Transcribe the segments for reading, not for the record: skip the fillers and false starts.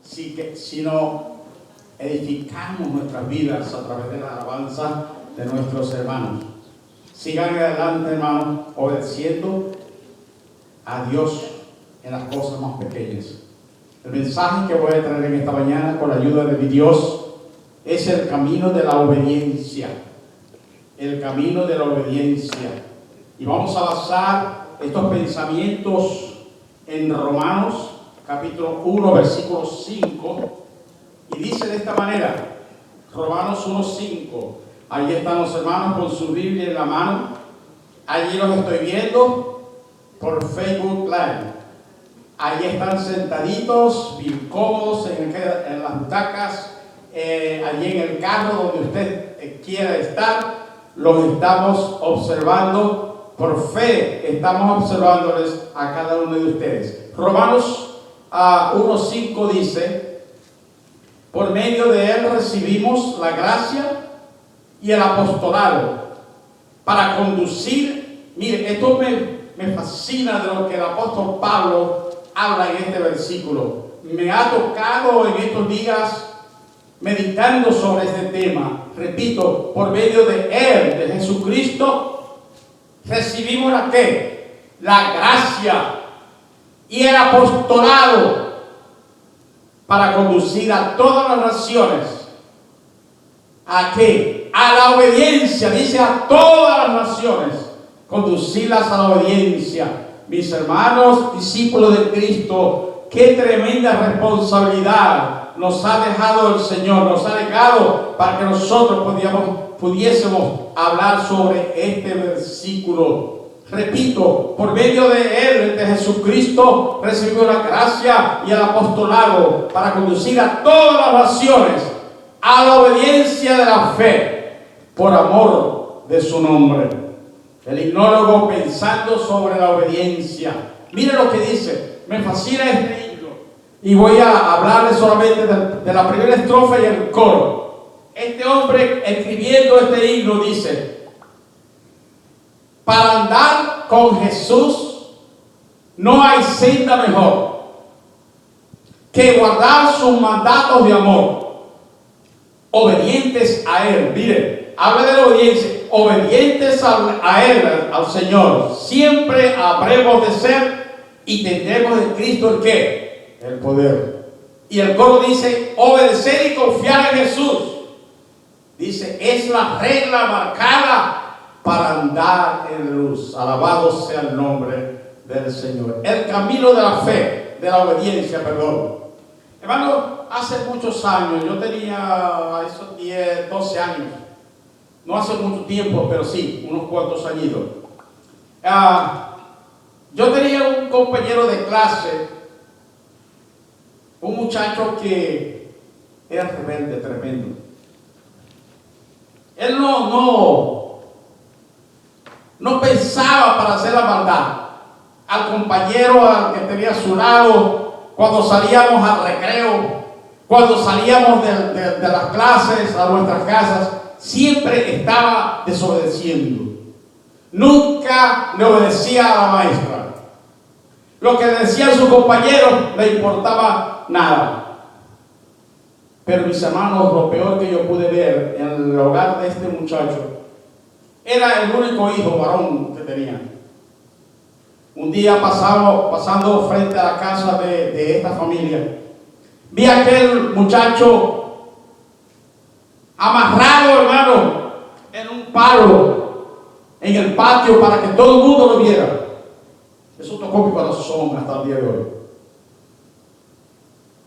sino edificamos nuestras vidas a través de la alabanza de nuestros hermanos. Sigan adelante, hermanos, obedeciendo a Dios en las cosas más pequeñas. El mensaje que voy a traer en esta mañana, con la ayuda de mi Dios, es el camino de la obediencia. El camino de la obediencia. Y vamos a basar estos pensamientos en Romanos, capítulo 1, versículo 5. Y dice de esta manera, Romanos 1:5. Ahí están los hermanos con su Biblia en la mano. Allí los estoy viendo por Facebook Live. Allí están sentaditos, bien cómodos en las butacas, allí en el carro donde usted quiera estar. Los estamos observando por fe. Estamos observándoles a cada uno de ustedes. Romanos 1:5 dice: por medio de él recibimos la gracia y el apostolado para conducir. Mire, esto me fascina de lo que el apóstol Pablo habla en este versículo. Me ha tocado en estos días meditando sobre este tema. Repito, por medio de él, de Jesucristo, recibimos ¿la qué? La gracia y el apostolado para conducir a todas las naciones. ¿A qué? A la obediencia. Dice a todas las naciones, conducirlas a la obediencia. Mis hermanos, discípulos de Cristo, qué tremenda responsabilidad nos ha dejado el Señor, nos ha dejado para que nosotros pudiésemos hablar sobre este versículo. Repito, por medio de él, de Jesucristo, recibimos la gracia y el apostolado para conducir a todas las naciones a la obediencia de la fe, por amor de su nombre. El himnólogo, pensando sobre la obediencia, mire lo que dice. Me fascina este himno y voy a hablarles solamente de la primera estrofa y el coro. Este hombre, escribiendo este himno, dice: para andar con Jesús no hay senda mejor que guardar sus mandatos de amor, obedientes a él. Mire, habla de la obediencia. Obedientes a él, al Señor, siempre habremos de ser y tendremos de Cristo el ¿qué? El poder. Y el coro dice: obedecer y confiar en Jesús. Dice, es la regla marcada para andar en luz. Alabado sea el nombre del Señor. El camino de la fe, de la obediencia, perdón. Hermano, hace muchos años, yo tenía esos 10, 12 años. No hace mucho tiempo, pero sí, unos cuantos añitos. Yo tenía un compañero de clase, un muchacho que era rebelde, tremendo. Él no pensaba para hacer la maldad. Al compañero al que tenía a su lado, cuando salíamos al recreo, cuando salíamos de las clases a nuestras casas, siempre estaba desobedeciendo. Nunca le obedecía a la maestra. Lo que decían sus compañeros le importaba nada. Pero mis hermanos, lo peor que yo pude ver en el hogar de este muchacho era el único hijo varón que tenía. Un día pasando frente a la casa de esta familia, vi a aquel muchacho amarrado, hermano, en un palo en el patio para que todo el mundo lo viera. Eso tocó mi corazón hasta el día de hoy.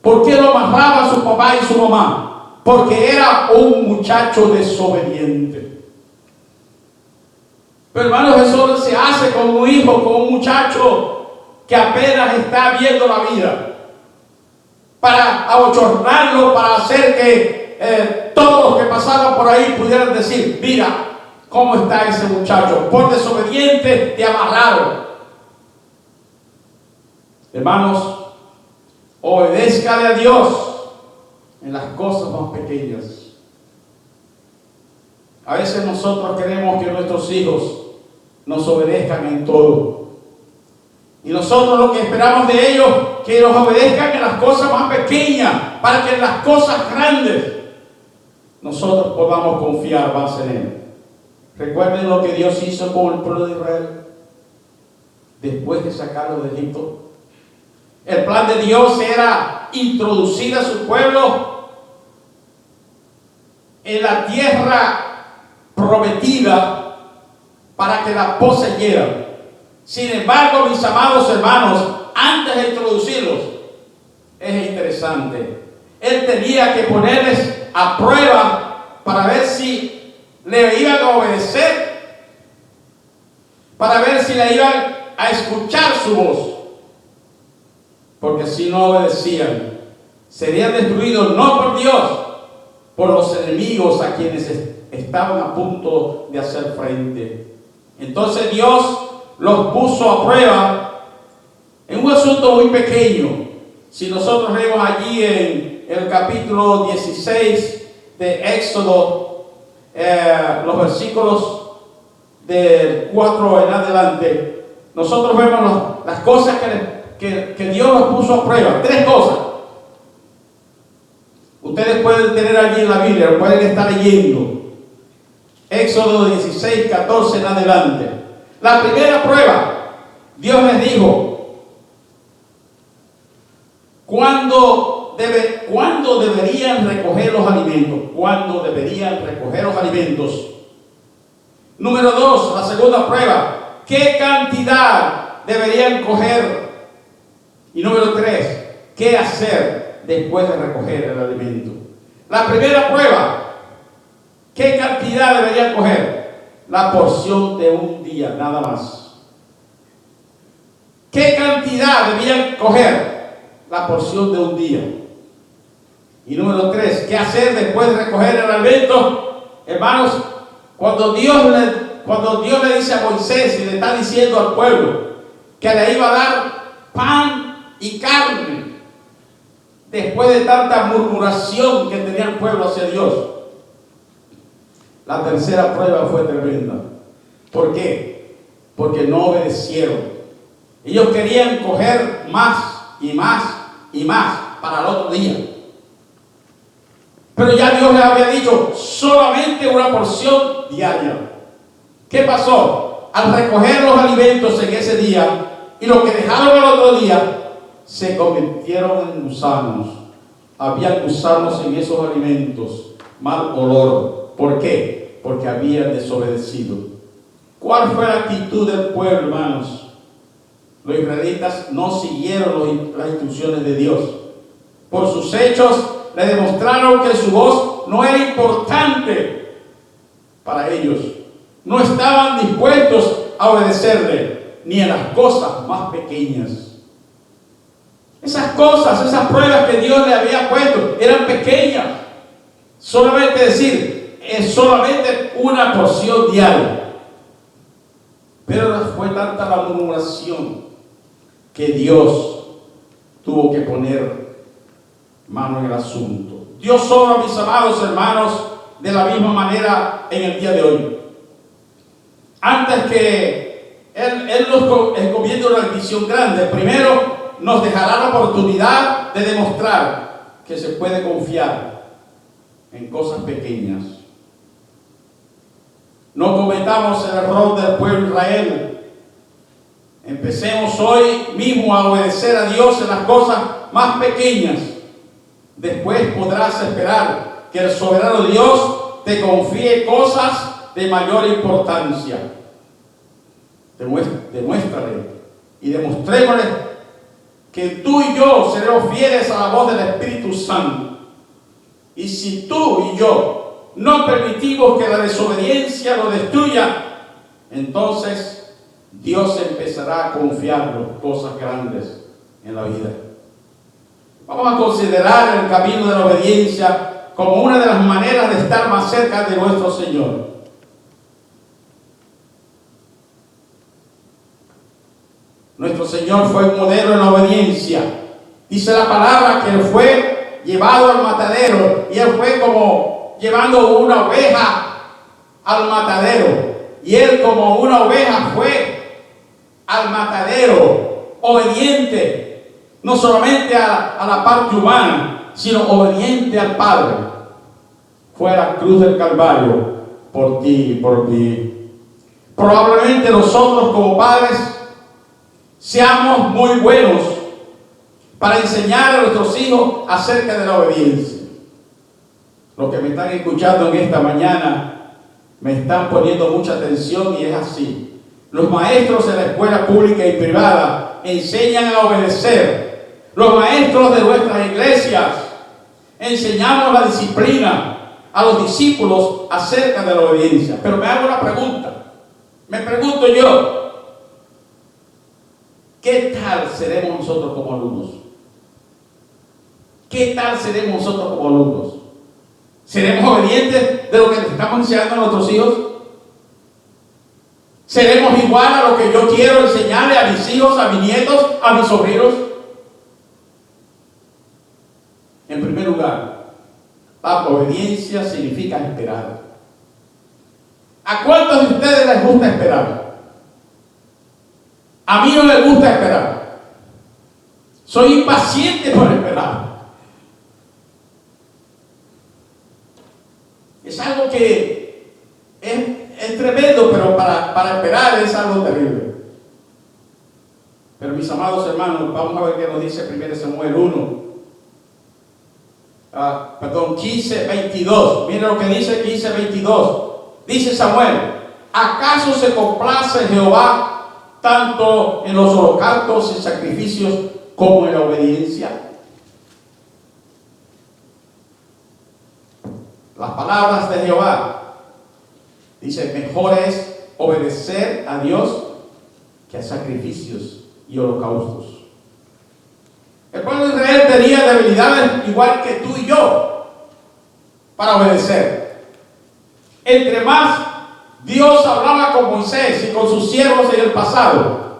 ¿Por qué lo amarraba su papá y su mamá? Porque era un muchacho desobediente. Pero hermano, eso se hace con un hijo, con un muchacho que apenas está viendo la vida, para abochornarlo, para hacer que todos los que pasaban por ahí pudieran decir: mira cómo está ese muchacho, por desobediente te amarraron. Hermanos, obedézcale a Dios en las cosas más pequeñas. A veces nosotros queremos que nuestros hijos nos obedezcan en todo. Y nosotros lo que esperamos de ellos, que nos obedezcan en las cosas más pequeñas, para que en las cosas grandes nosotros podamos confiar más en Él. Recuerden lo que Dios hizo con el pueblo de Israel después de sacarlo de Egipto. El plan de Dios era introducir a su pueblo en la tierra prometida para que la poseyeran. Sin embargo, mis amados hermanos, antes de introducirlos, es interesante. Él tenía que ponerles a prueba para ver si le iban a obedecer, para ver si le iban a escuchar su voz. Porque si no obedecían, serían destruidos no por Dios, por los enemigos a quienes estaban a punto de hacer frente. Entonces Dios los puso a prueba en un asunto muy pequeño. Si nosotros leemos allí en el capítulo 16 de Éxodo, los versículos del 4 en adelante, nosotros vemos las cosas que Dios los puso a prueba. 3 cosas. Ustedes pueden tener allí en la Biblia, lo pueden estar leyendo. Éxodo 16, 14 en adelante. La primera prueba, Dios les dijo, ¿cuándo deberían recoger los alimentos? ¿Cuándo deberían recoger los alimentos? Número 2, la segunda prueba, ¿qué cantidad deberían coger? Y número 3, ¿qué hacer después de recoger el alimento? La primera prueba, ¿qué cantidad deberían coger? La porción de un día, nada más. ¿Qué cantidad debían coger? La porción de un día. Y número 3, ¿qué hacer después de recoger el alimento? Hermanos, cuando Dios le dice a Moisés y le está diciendo al pueblo que le iba a dar pan y carne, después de tanta murmuración que tenía el pueblo hacia Dios, la tercera prueba fue tremenda. ¿Por qué? Porque no obedecieron. Ellos querían coger más y más y más para el otro día. Pero ya Dios les había dicho solamente una porción diaria. ¿Qué pasó? Al recoger los alimentos en ese día y lo que dejaron el otro día, se convirtieron en gusanos. Había gusanos en esos alimentos, mal olor. ¿Por qué? Porque habían desobedecido. ¿Cuál fue la actitud del pueblo, hermanos? Los israelitas no siguieron las instrucciones de Dios. Por sus hechos le demostraron que su voz no era importante para ellos. No estaban dispuestos a obedecerle ni a las cosas más pequeñas. Esas cosas, esas pruebas que Dios le había puesto eran pequeñas. Solamente decir, es solamente una porción diaria. Pero fue tanta la murmuración que Dios tuvo que poner mano en el asunto. Dios obra, mis amados hermanos, de la misma manera en el día de hoy. Antes que Él nos encomienda una misión grande, primero nos dejará la oportunidad de demostrar que se puede confiar en cosas pequeñas. No cometamos el error del pueblo de Israel. Empecemos hoy mismo a obedecer a Dios en las cosas más pequeñas. Después podrás esperar que el soberano Dios te confíe cosas de mayor importancia. Demuéstrale y demostrémosle que tú y yo seremos fieles a la voz del Espíritu Santo. Y si tú y yo no permitimos que la desobediencia lo destruya, entonces Dios empezará a confiarnos cosas grandes en la vida. Vamos a considerar el camino de la obediencia como una de las maneras de estar más cerca de nuestro Señor. Nuestro Señor fue un modelo en la obediencia. Dice la palabra que Él fue llevado al matadero, y Él fue como llevando una oveja al matadero. Y Él como una oveja fue al matadero obediente, no solamente a la parte humana, sino obediente al Padre. Fue a la cruz del Calvario por ti y por mí. Probablemente nosotros como padres seamos muy buenos para enseñar a nuestros hijos acerca de la obediencia. Los que me están escuchando en esta mañana me están poniendo mucha atención y es así. Los maestros en la escuela pública y privada enseñan a obedecer. Los maestros de nuestras iglesias enseñamos la disciplina a los discípulos acerca de la obediencia. Pero me hago una pregunta. Me pregunto yo, ¿qué tal seremos nosotros como alumnos? ¿Qué tal seremos nosotros como alumnos? ¿Seremos obedientes de lo que les estamos enseñando a nuestros hijos? ¿Seremos igual a lo que yo quiero enseñarle a mis hijos, a mis nietos, a mis sobrinos? En primer lugar, la obediencia significa esperar. ¿A cuántos de ustedes les gusta esperar? A mí no me gusta esperar. Soy impaciente por esperar. Es algo que es tremendo, pero para esperar es algo terrible. Pero mis amados hermanos, vamos a ver qué nos dice 1 Samuel 15:22. Miren lo que dice 15:22. Dice Samuel: ¿acaso se complace Jehová tanto en los holocaustos y sacrificios como en la obediencia? Las palabras de Jehová dice: mejor es obedecer a Dios que a sacrificios y holocaustos. El pueblo de Israel tenía debilidades igual que tú y yo para obedecer. Entre más Dios hablaba con Moisés y con sus siervos en el pasado,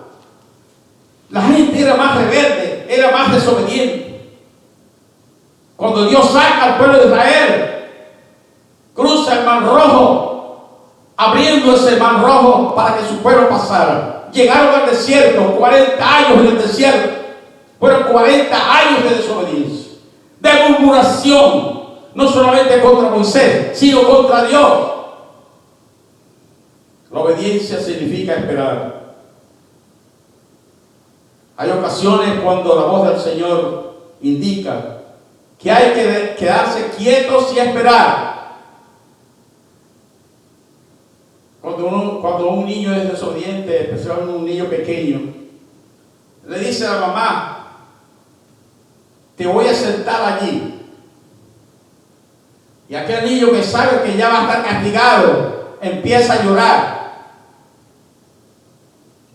la gente era más rebelde, era más desobediente. Cuando Dios saca al pueblo de Israel, cruza el Mar Rojo, abriendo ese Mar Rojo para que su pueblo pasara. Llegaron al desierto, 40 años en el desierto. Fueron 40 años de desobediencia, de murmuración, no solamente contra Moisés, sino contra Dios. La obediencia significa esperar. Hay ocasiones cuando la voz del Señor indica que hay que quedarse quietos y esperar. Cuando un niño es desobediente, especialmente un niño pequeño, le dice a la mamá: te voy a sentar allí. Y aquel niño que sabe que ya va a estar castigado, empieza a llorar.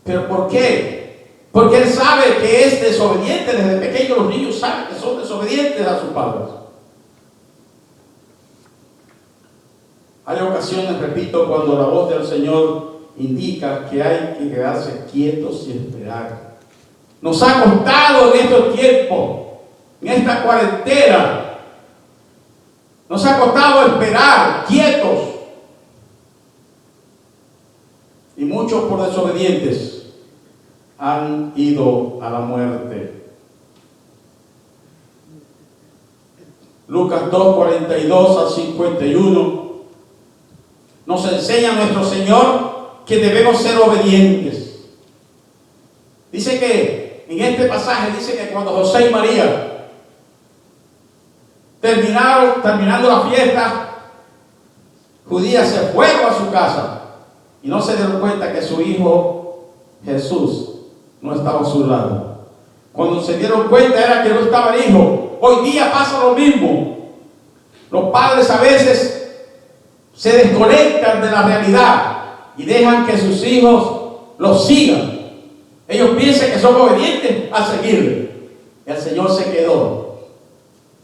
¿Pero por qué? Porque él sabe que es desobediente. Desde pequeño los niños saben que son desobedientes a sus padres. Hay ocasiones, repito, cuando la voz del Señor indica que hay que quedarse quietos y esperar. Nos ha costado en estos tiempos, en esta cuarentena, nos ha costado esperar quietos. Y muchos por desobedientes han ido a la muerte. Lucas 2:42-51 nos enseña nuestro Señor que debemos ser obedientes. Dice que en este pasaje dice que cuando José y María terminando la fiesta judía, se fueron a su casa y no se dieron cuenta que su hijo Jesús no estaba a su lado. Cuando se dieron cuenta era que no estaba el hijo. Hoy día pasa lo mismo. Los padres a veces se desconectan de la realidad y dejan que sus hijos los sigan. Ellos piensan que son obedientes a seguirle. El Señor se quedó.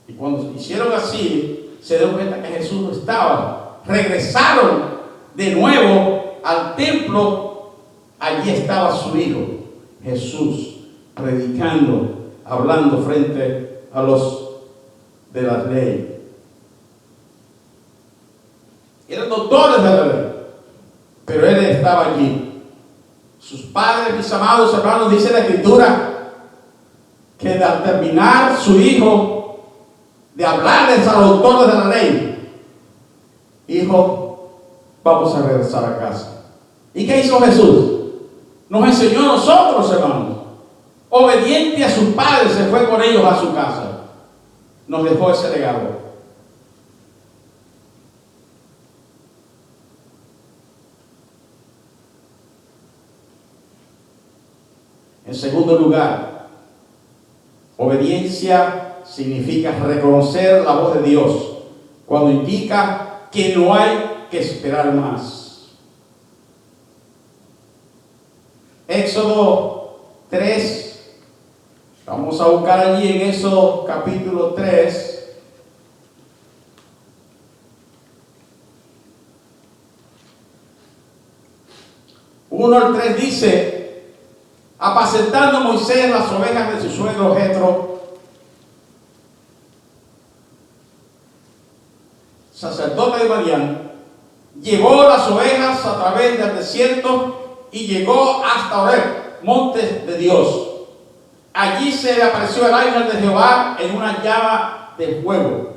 Y cuando hicieron así, se dieron cuenta que Jesús no estaba. Regresaron de nuevo al templo. Allí estaba su hijo, Jesús, predicando, hablando frente a los de la ley. Eran doctores de la ley, pero él estaba allí, Sus padres, mis amados hermanos, dice la Escritura que al terminar su hijo de hablarles a los doctores de la ley, hijo, vamos a regresar a casa. ¿Y qué hizo Jesús? Nos enseñó a nosotros, hermanos. Obediente a sus padres, se fue con ellos a su casa. Nos dejó ese legado. En segundo lugar, obediencia significa reconocer la voz de Dios cuando indica que no hay que esperar más. Éxodo 3, vamos a buscar allí en Éxodo capítulo 3. Uno al 3 dice: apacentando Moisés las ovejas de su suegro Jetro, sacerdote de Madián, llevó las ovejas a través del desierto y llegó hasta Horeb, monte de Dios. Allí se le apareció el ángel de Jehová en una llama de fuego,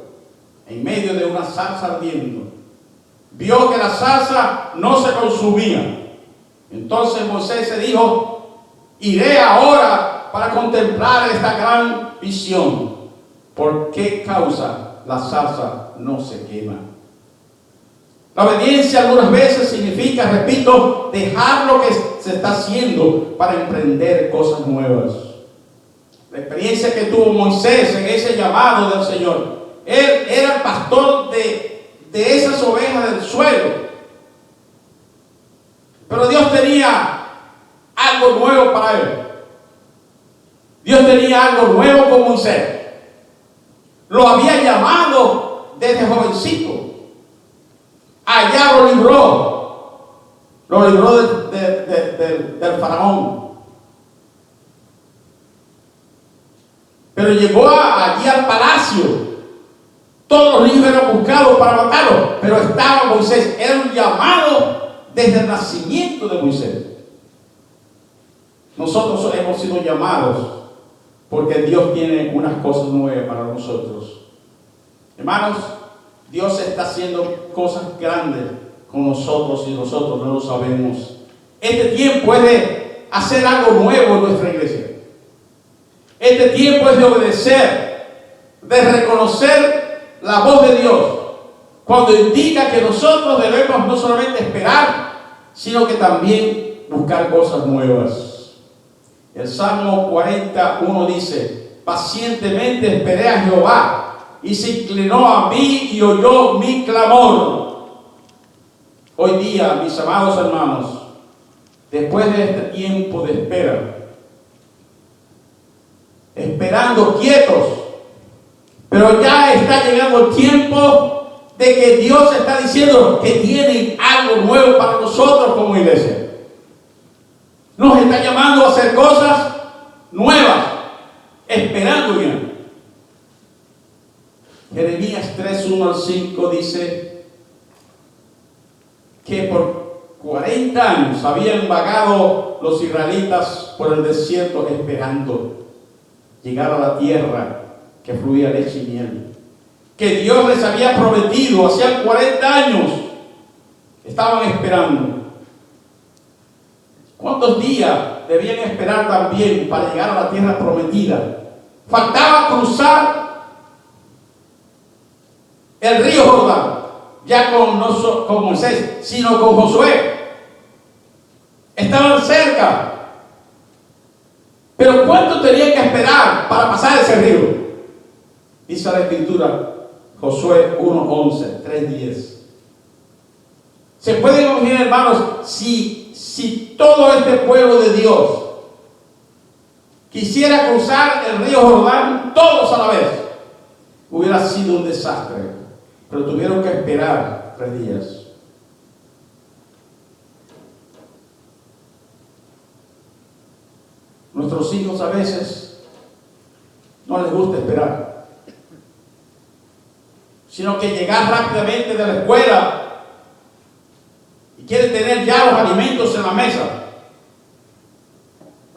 en medio de una zarza ardiendo. Vio que la zarza no se consumía. Entonces Moisés se dijo: iré ahora para contemplar esta gran visión. ¿Por qué causa la zarza no se quema? La obediencia algunas veces significa, repito, dejar lo que se está haciendo para emprender cosas nuevas. La experiencia que tuvo Moisés en ese llamado del Señor, él era el pastor de esas ovejas del suelo. Pero Dios tenía algo nuevo para él. Dios tenía algo nuevo con Moisés. Lo había llamado desde jovencito. Allá lo libró del faraón. Pero llegó allí al palacio. Todos los niños eran buscados para matarlo, pero estaba Moisés. Era un llamado desde el nacimiento de Moisés. Nosotros hemos sido llamados porque Dios tiene unas cosas nuevas para nosotros. Hermanos, Dios está haciendo cosas grandes con nosotros y nosotros no lo sabemos. Este tiempo es de hacer algo nuevo en nuestra iglesia. Este tiempo es de obedecer, de reconocer la voz de Dios, cuando indica que nosotros debemos no solamente esperar, sino que también buscar cosas nuevas. El Salmo 41 dice: pacientemente esperé a Jehová, y se inclinó a mí y oyó mi clamor. Hoy día, mis amados hermanos, después de este tiempo de espera, esperando quietos, pero ya está llegando el tiempo de que Dios está diciendo que tiene algo nuevo para nosotros como iglesia. Nos está llamando a hacer cosas nuevas, esperando ya. Jeremías 3, 1 al 5 dice que por 40 años habían vagado los israelitas por el desierto esperando llegar a la tierra que fluía leche y miel, que Dios les había prometido. Hacían 40 años estaban esperando. ¿Cuántos días debían esperar también para llegar a la tierra prometida? Faltaba cruzar el río Jordán, ya con Moisés, sino con Josué. Estaban cerca. Pero ¿cuánto tenían que esperar para pasar ese río? Dice la Escritura, Josué 1:11, 3:10. Se pueden imaginar, hermanos, si todo este pueblo de Dios quisiera cruzar el río Jordán todos a la vez, hubiera sido un desastre. Pero tuvieron que esperar 3 días. Nuestros hijos a veces no les gusta esperar, sino que llegar rápidamente de la escuela y quieren tener ya los alimentos en la mesa.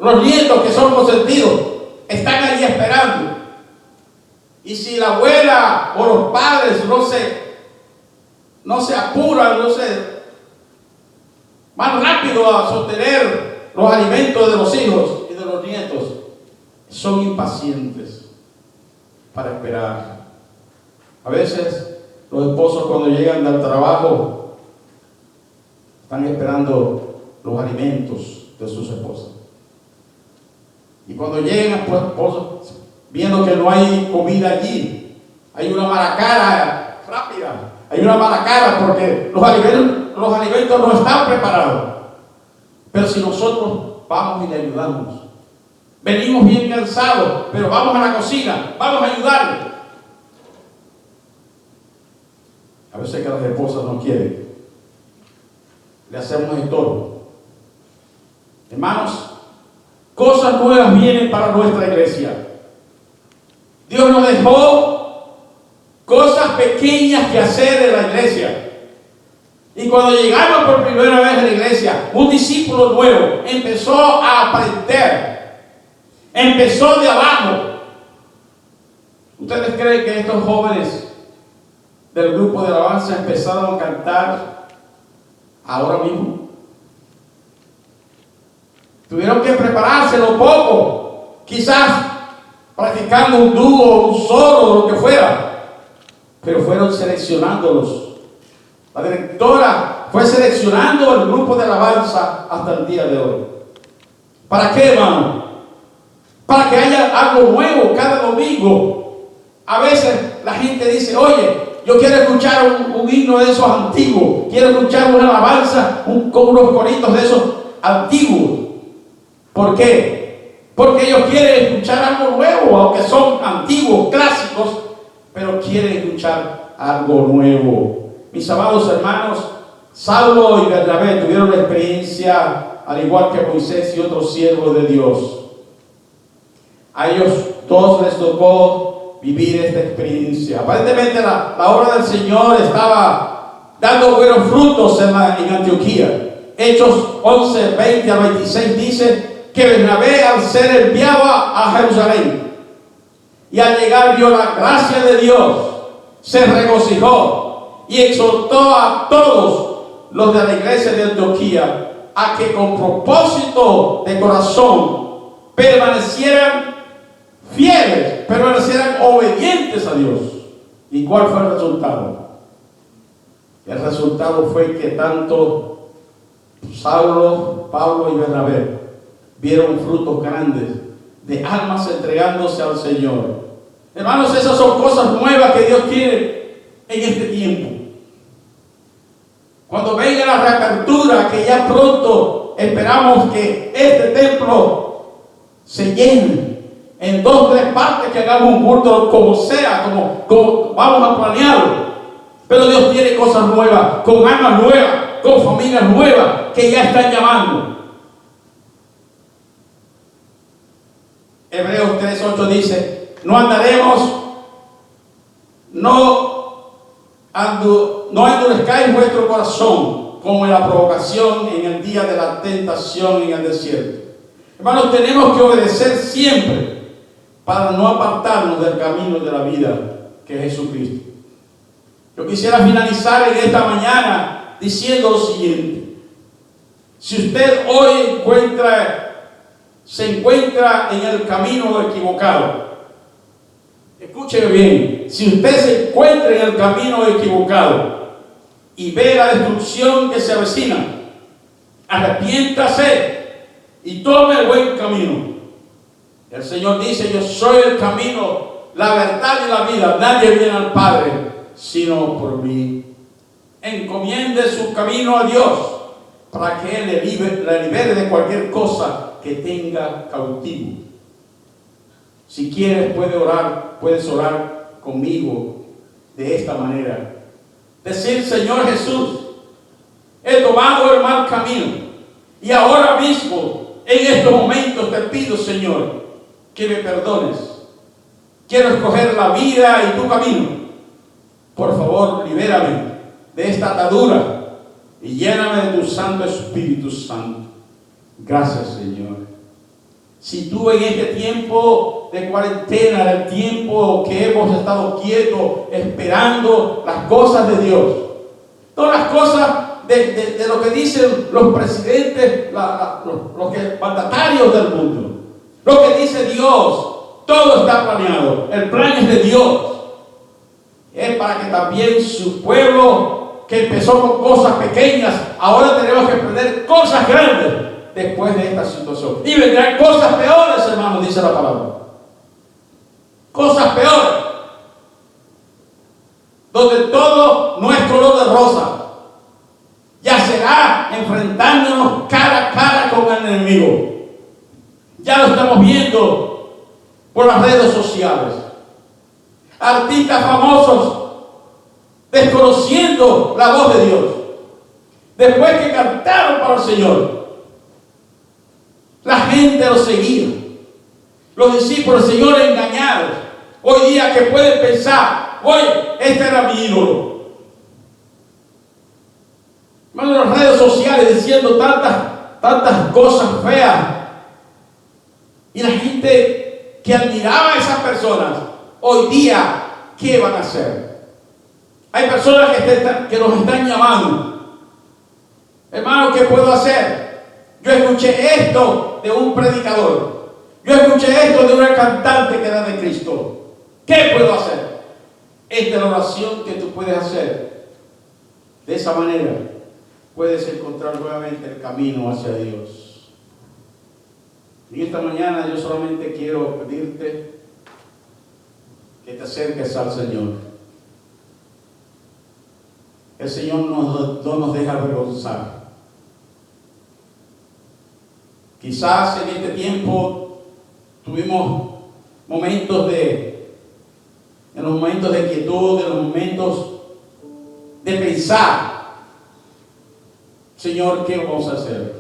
Los nietos que son consentidos están ahí esperando. Y si la abuela o los padres no se apuran, van rápido a sostener los alimentos de los hijos y de los nietos, son impacientes para esperar. A veces los esposos, cuando llegan del trabajo, están esperando los alimentos de sus esposas. Y cuando llegan, pues, esposos, viendo que no hay comida allí, hay una mala cara rápida, hay una mala cara porque los alimentos no están preparados. Pero si nosotros vamos y le ayudamos, venimos bien cansados, pero vamos a la cocina, vamos a ayudarle. A veces que las esposas no quieren, le hacemos estorbo. Hermanos, cosas nuevas vienen para nuestra iglesia. Dios nos dejó cosas pequeñas que hacer en la iglesia. Y cuando llegamos por primera vez a la iglesia, un discípulo nuevo empezó a aprender. Empezó de abajo. ¿Ustedes creen que estos jóvenes del grupo de alabanza empezaron a cantar ahora mismo? Tuvieron que preparárselo poco, quizás practicando un dúo, un solo, lo que fuera, pero fueron seleccionándolos. La directora fue seleccionando el grupo de alabanza hasta el día de hoy. ¿Para qué, hermano? Para que haya algo nuevo cada domingo. A veces la gente dice, oye, yo quiero escuchar un himno de esos antiguos, quiero escuchar una alabanza con unos coritos de esos antiguos. ¿Por qué? Porque ellos quieren escuchar algo nuevo, aunque son antiguos, clásicos, pero quieren escuchar algo nuevo. Mis amados hermanos, Saulo y Bernabé tuvieron la experiencia, al igual que Moisés y otros siervos de Dios. A ellos dos les tocó vivir esta experiencia. Aparentemente la obra del Señor estaba dando buenos frutos en Antioquía. Hechos 11, 20 a 26 dice que Bernabé, al ser enviado a Jerusalén y al llegar vio la gracia de Dios, se regocijó y exhortó a todos los de la iglesia de Antioquía a que con propósito de corazón permanecieran fieles, permanecieran obedientes a Dios. ¿Y cuál fue el resultado? El resultado fue que tanto Saulo, Pablo y Bernabé vieron frutos grandes de almas entregándose al Señor. Hermanos, esas son cosas nuevas que Dios quiere en este tiempo. Cuando venga la reapertura, que ya pronto esperamos que este templo se llene en 2 o 3 partes, que hagamos un culto como sea, como vamos a planearlo. Pero Dios tiene cosas nuevas, con almas nuevas, con familias nuevas que ya están llamando. Hebreos 3:8 dice, no endurezcáis vuestro corazón como en la provocación en el día de la tentación en el desierto. Hermanos, tenemos que obedecer siempre para no apartarnos del camino de la vida que es Jesucristo. Yo quisiera finalizar en esta mañana diciendo lo siguiente. Si usted hoy se encuentra en el camino equivocado, escúcheme bien, si usted se encuentra en el camino equivocado y ve la destrucción que se avecina, arrepiéntase y tome el buen camino. El Señor dice, yo soy el camino, la verdad y la vida. Nadie viene al Padre sino por mí. Encomiende su camino a Dios para que Él la libere de cualquier cosa que tenga cautivo. Si quieres, puedes orar conmigo de esta manera. Decir, Señor Jesús, he tomado el mal camino y ahora mismo, en estos momentos, te pido, Señor, que me perdones. Quiero escoger la vida y tu camino. Por favor, libérame de esta atadura y lléname de tu Santo Espíritu Santo. Gracias, Señor. Si tú en este tiempo de cuarentena, el tiempo que hemos estado quietos, esperando las cosas de Dios, no las cosas de lo que dicen los presidentes, los mandatarios del mundo, lo que dice Dios, todo está planeado, el plan es de Dios, es para que también su pueblo, que empezó con cosas pequeñas, ahora tenemos que aprender cosas grandes después de esta situación. Y vendrán cosas peores, hermanos, dice la palabra. Cosas peores. Donde todo no es color de rosa. Ya será enfrentándonos cara a cara con el enemigo. Ya lo estamos viendo por las redes sociales. Artistas famosos desconociendo la voz de Dios. Después que cantaron para el Señor, la gente los seguía. Los discípulos del Señor engañados. Hoy día que pueden pensar, oye, este era mi ídolo. En las redes sociales diciendo tantas cosas feas. Y la gente que admiraba a esas personas, hoy día, ¿qué van a hacer? Hay personas que nos están llamando. Hermano, ¿qué puedo hacer? Yo escuché esto de un predicador. Yo escuché esto de una cantante que era de Cristo. ¿Qué puedo hacer? Esta es la oración que tú puedes hacer. De esa manera puedes encontrar nuevamente el camino hacia Dios. Y esta mañana yo solamente quiero pedirte que te acerques al Señor. El Señor no nos deja avergonzar. Quizás en este tiempo tuvimos momentos en los momentos de quietud, en los momentos de pensar, Señor, ¿qué vamos a hacer?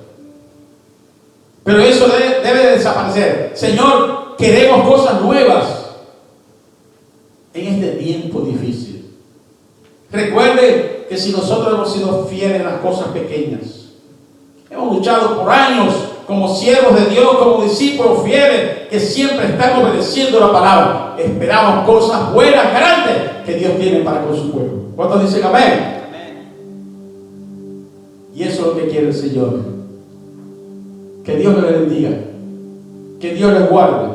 Pero eso debe desaparecer. Señor, queremos cosas nuevas en este tiempo difícil. Recuerde que si nosotros hemos sido fieles en las cosas pequeñas, hemos luchado por años como siervos de Dios, como discípulos fieles que siempre están obedeciendo la palabra, esperamos cosas buenas, grandes que Dios tiene para con su pueblo. ¿Cuántos dicen amén? Amén. Y eso es lo que quiere el Señor. Que Dios les bendiga, que Dios les guarde.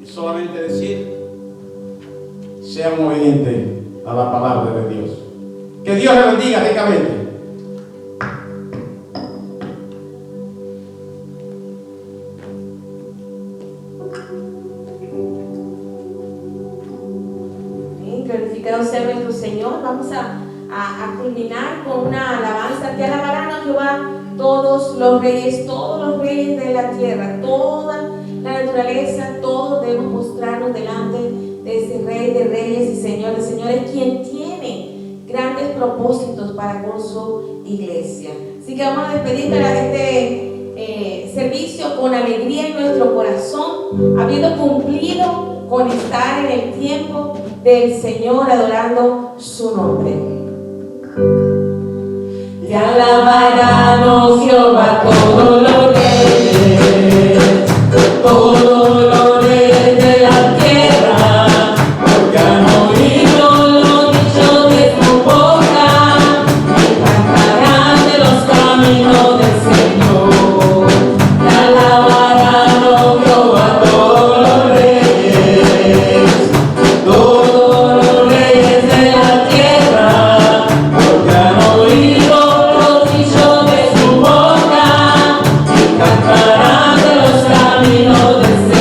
Y solamente decir, sean obedientes a la palabra de Dios. Que Dios les bendiga ricamente. Glorificado sea nuestro Señor. Vamos a culminar con una alabanza. Te alabarán, oh Jehová, todos los reyes de la tierra, toda la naturaleza, todos debemos mostrarnos delante de ese Rey de reyes y Señor de señores, quien tiene grandes propósitos para con su iglesia. Así que vamos a despedir este servicio con alegría en nuestro corazón, habiendo cumplido con estar en el tiempo del Señor, adorando su nombre. Te alabarán, oh Jehová, todos los reyes, todos los reyes de la tierra, porque han oído los dichos de tu boca, y cantarán de los caminos del Señor. Te alabarán, oh Jehová, todos los reyes, todos los reyes de la tierra, porque han oído los dichos de su boca, y cantarán de los caminos del Señor.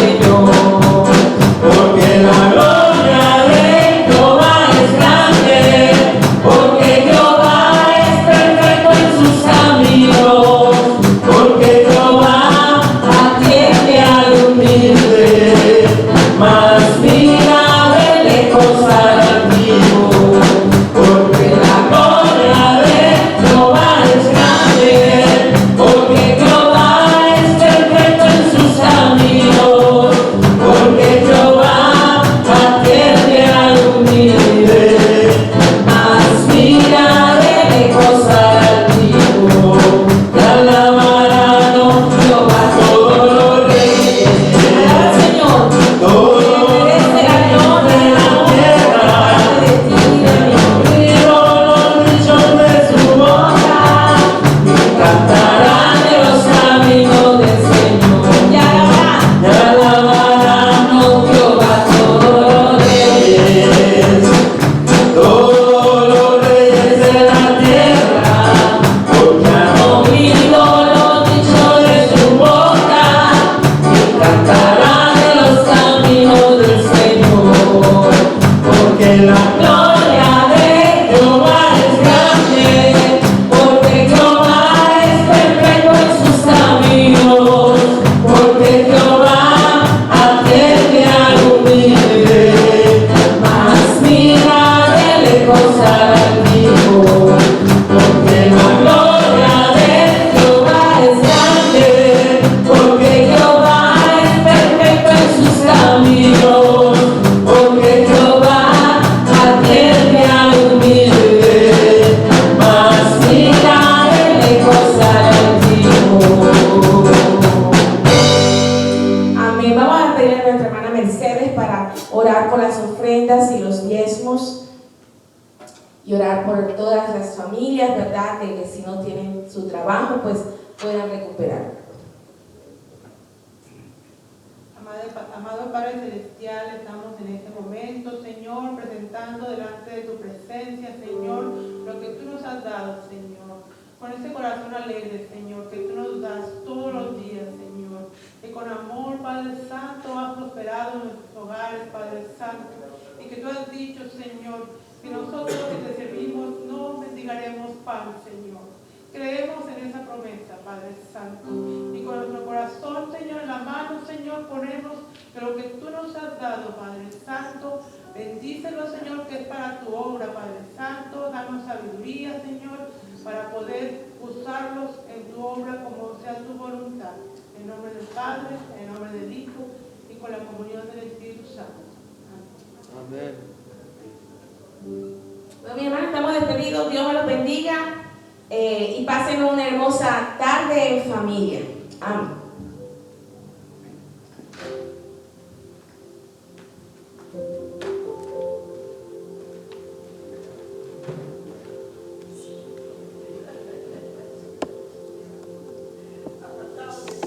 Y orar por todas las familias, ¿verdad? De que si no tienen su trabajo, pues puedan recuperar. Amado Padre Celestial, estamos en este momento, Señor, presentando delante de tu presencia, Señor, lo que tú nos has dado, Señor. Con ese corazón alegre, Señor, que tú nos das todos los días, Señor. Que con amor, Padre Santo, has prosperado en nuestros hogares, Padre Santo. Y que tú has dicho, Señor, que nosotros que te servimos no mendigaremos pan, Señor. Creemos en esa promesa, Padre Santo. Y con nuestro corazón, Señor, en la mano, Señor, ponemos de lo que tú nos has dado, Padre Santo. Bendícelo, Señor, que es para tu obra, Padre Santo. Danos sabiduría, Señor, para poder usarlos en tu obra como sea tu voluntad. En nombre del Padre, en nombre del Hijo y con la comunión del Espíritu Santo. Amén. Bueno, mi hermano, estamos despedidos. Dios me los bendiga y pasen una hermosa tarde en familia. Amén.